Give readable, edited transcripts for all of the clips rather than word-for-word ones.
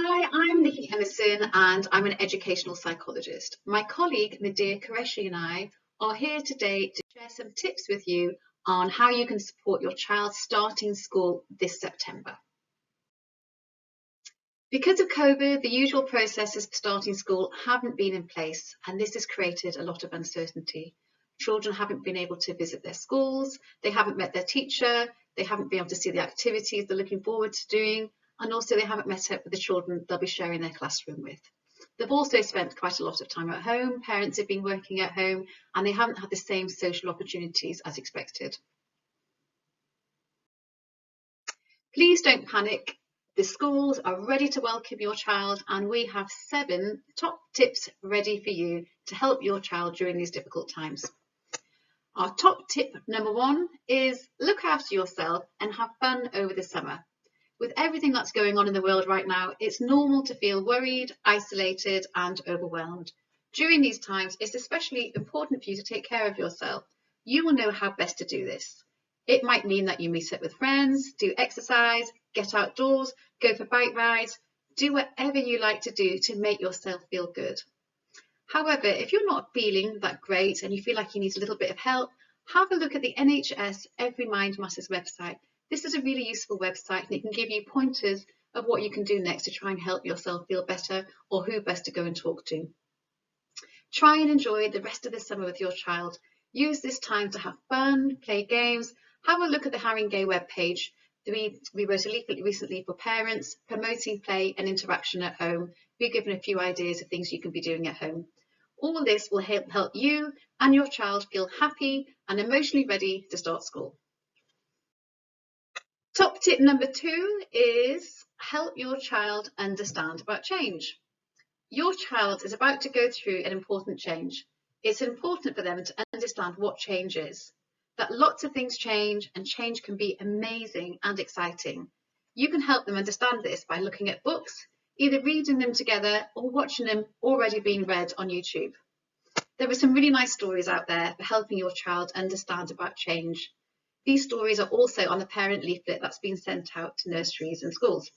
Hi, I'm Nikki Emerson and I'm an educational psychologist. My colleague Nadir Qureshi and I are here today to share some tips with you on how you can support your child starting school this September. Because of COVID, the usual processes for starting school haven't been in place, and this has created a lot of uncertainty. Children haven't been able to visit their schools, they haven't met their teacher, they haven't been able to see the activities they're looking forward to doing, and also they haven't met up with the children they'll be sharing their classroom with. They've also spent quite a lot of time at home, parents have been working at home, and they haven't had the same social opportunities as expected. Please don't panic. The schools are ready to welcome your child, and we have 7 top tips ready for you to help your child during these difficult times. Our top tip number 1 is look after yourself and have fun over the summer. With everything that's going on in the world right now, it's normal to feel worried, isolated and overwhelmed. During these times, it's especially important for you to take care of yourself. You will know how best to do this. It might mean that you meet up with friends, do exercise, get outdoors, go for bike rides, do whatever you like to do to make yourself feel good. However, if you're not feeling that great and you feel like you need a little bit of help, have a look at the NHS Every Mind Matters website. This is a really useful website and it can give you pointers of what you can do next to try and help yourself feel better or who best to go and talk to. Try and enjoy the rest of the summer with your child. Use this time to have fun, play games. Have a look at the Haringey webpage. We wrote a leaflet recently for parents promoting play and interaction at home. We've given a few ideas of things you can be doing at home. All this will help you and your child feel happy and emotionally ready to start school. Top tip number 2 is help your child understand about change. Your child is about to go through an important change. It's important for them to understand what change is, that lots of things change and change can be amazing and exciting. You can help them understand this by looking at books, either reading them together or watching them already being read on YouTube. There are some really nice stories out there for helping your child understand about change. These stories are also on the parent leaflet that's been sent out to nurseries and schools.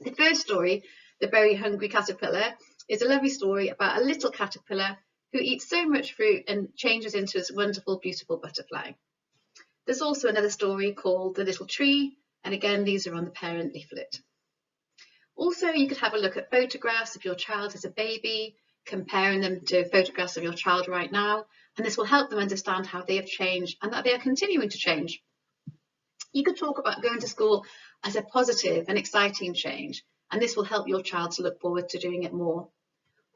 The first story, The Very Hungry Caterpillar, is a lovely story about a little caterpillar who eats so much fruit and changes into this wonderful, beautiful butterfly. There's also another story called The Little Tree, and again, these are on the parent leaflet. Also, you could have a look at photographs of your child as a baby, comparing them to photographs of your child right now, and this will help them understand how they have changed and that they are continuing to change. You could talk about going to school as a positive and exciting change, and this will help your child to look forward to doing it more.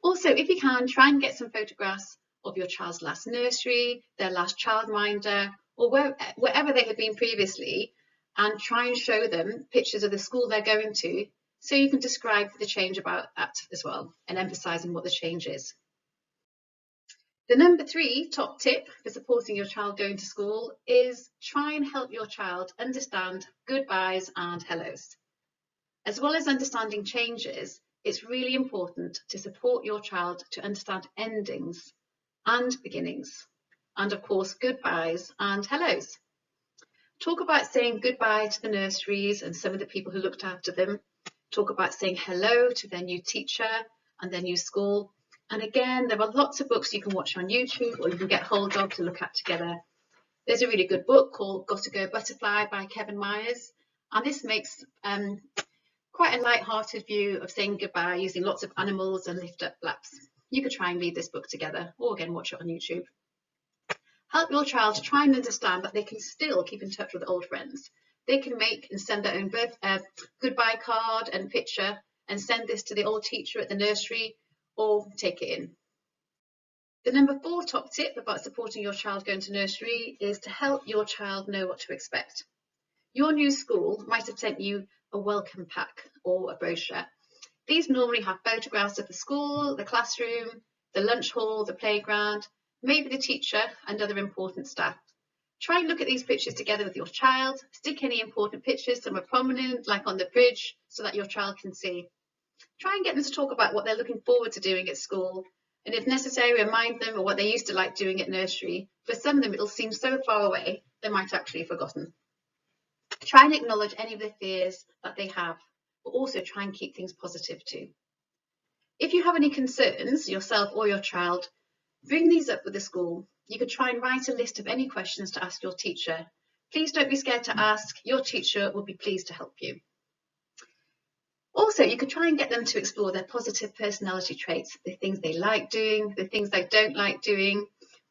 Also, if you can, try and get some photographs of your child's last nursery, their last childminder, or wherever they had been previously, and try and show them pictures of the school they're going to, so you can describe the change about that as well and emphasising what the change is. The number 3 top tip for supporting your child going to school is try and help your child understand goodbyes and hellos. As well as understanding changes, it's really important to support your child to understand endings and beginnings, and of course goodbyes and hellos. Talk about saying goodbye to the nurseries and some of the people who looked after them. Talk about saying hello to their new teacher and their new school. And again, there are lots of books you can watch on YouTube or you can get hold of to look at together. There's a really good book called Gotta Go Butterfly by Kevin Myers, and this makes quite a light-hearted view of saying goodbye using lots of animals and lift-up flaps. You could try and read this book together or again watch it on YouTube. Help your child to try and understand that they can still keep in touch with old friends. They can make and send their own goodbye card and picture and send this to the old teacher at the nursery or take it in. The number 4 top tip about supporting your child going to nursery is to help your child know what to expect. Your new school might have sent you a welcome pack or a brochure. These normally have photographs of the school, the classroom, the lunch hall, the playground, maybe the teacher and other important staff. Try and look at these pictures together with your child. Stick any important pictures, some are prominent, like on the fridge, so that your child can see. Try and get them to talk about what they're looking forward to doing at school, and if necessary, remind them of what they used to like doing at nursery. For some of them, it'll seem so far away, they might actually have forgotten. Try and acknowledge any of the fears that they have but also try and keep things positive too. If you have any concerns, yourself or your child, bring these up with the school. You could try and write a list of any questions to ask your teacher. Please don't be scared to ask. Your teacher will be pleased to help you. Also, you could try and get them to explore their positive personality traits, the things they like doing, the things they don't like doing.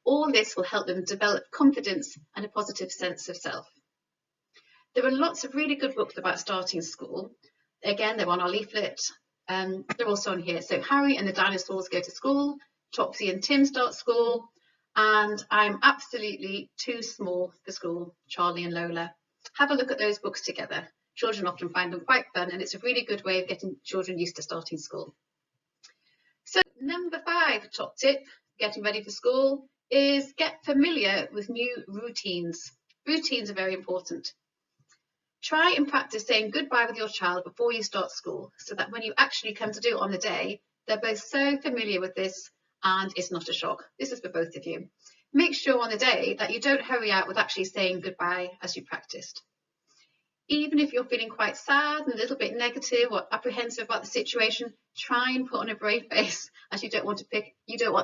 All this will help them develop confidence and a positive sense of self. There are lots of really good books about starting school. Again, they're on our leaflet. They're also on here. So Harry and the Dinosaurs Go to School, Topsy and Tim Start School, and I'm Absolutely Too Small for School, Charlie and Lola. Have a look at those books together. Children often find them quite fun, and it's a really good way of getting children used to starting school. So number 5 top tip, getting ready for school, is get familiar with new routines. Routines are very important. Try and practice saying goodbye with your child before you start school, so that when you actually come to do it on the day, they're both so familiar with this and it's not a shock. This is for both of you. Make sure on the day that you don't hurry out with actually saying goodbye as you practiced. Even if you're feeling quite sad and a little bit negative or apprehensive about the situation, try and put on a brave face, as you don't want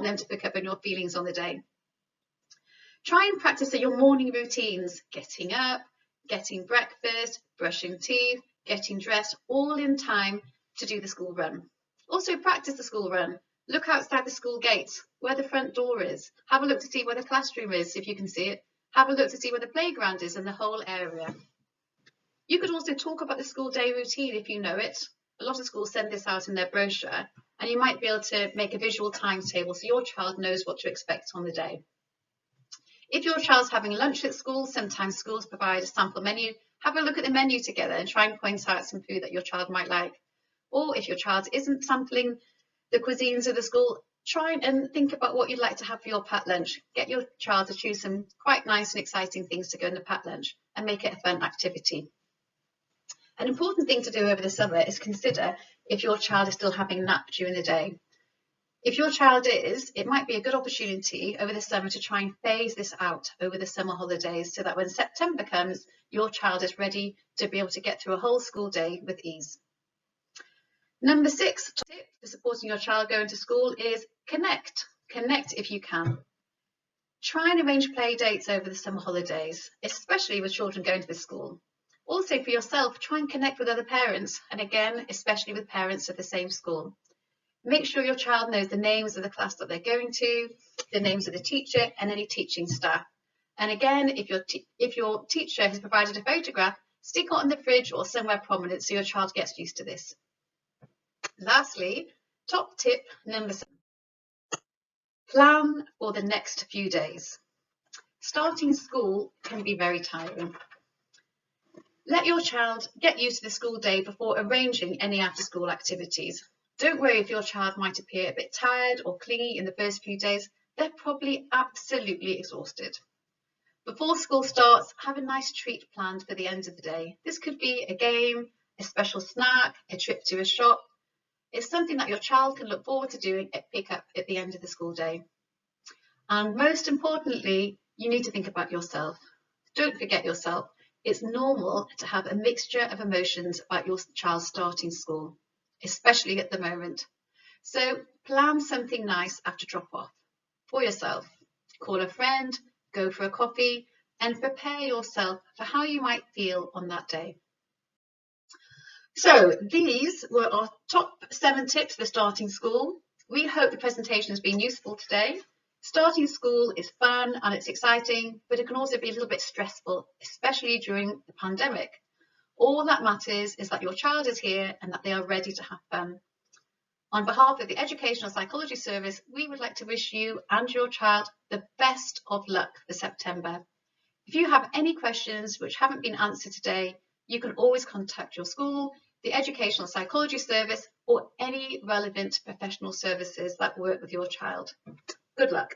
them to pick up on your feelings on the day. Try and practice your morning routines, getting up, getting breakfast, brushing teeth, getting dressed, all in time to do the school run. Also practice the school run. Look outside the school gates, where the front door is. Have a look to see where the classroom is, if you can see it. Have a look to see where the playground is and the whole area. You could also talk about the school day routine if you know it. A lot of schools send this out in their brochure, and you might be able to make a visual timetable so your child knows what to expect on the day. If your child's having lunch at school, sometimes schools provide a sample menu. Have a look at the menu together and try and point out some food that your child might like. Or if your child isn't sampling the cuisines of the school, try and think about what you'd like to have for your packed lunch. Get your child to choose some quite nice and exciting things to go in the packed lunch and make it a fun activity. An important thing to do over the summer is consider if your child is still having a nap during the day. If your child is, it might be a good opportunity over the summer to try and phase this out over the summer holidays so that when September comes, your child is ready to be able to get through a whole school day with ease. Number 6 tip for supporting your child going to school is connect. Connect if you can. Try and arrange play dates over the summer holidays, especially with children going to this school. Also for yourself, try and connect with other parents, and again, especially with parents of the same school. Make sure your child knows the names of the class that they're going to, the names of the teacher and any teaching staff. And again, if your teacher has provided a photograph, stick it on the fridge or somewhere prominent so your child gets used to this. Lastly, top tip number 7. Plan for the next few days. Starting school can be very tiring. Let your child get used to the school day before arranging any after-school activities. Don't worry if your child might appear a bit tired or clingy in the first few days. They're probably absolutely exhausted. Before school starts, have a nice treat planned for the end of the day. This could be a game, a special snack, a trip to a shop. It's something that your child can look forward to doing at pick up at the end of the school day. And most importantly, you need to think about yourself. Don't forget yourself. It's normal to have a mixture of emotions about your child starting school, especially at the moment. So plan something nice after drop off for yourself. Call a friend, go for a coffee, and prepare yourself for how you might feel on that day. So these were our top 7 tips for starting school. We hope the presentation has been useful today. Starting school is fun and it's exciting, but it can also be a little bit stressful, especially during the pandemic. All that matters is that your child is here and that they are ready to have fun. On behalf of the Educational Psychology Service, we would like to wish you and your child the best of luck for September. If you have any questions which haven't been answered today, you can always contact your school, the Educational Psychology Service, or any relevant professional services that work with your child. Good luck.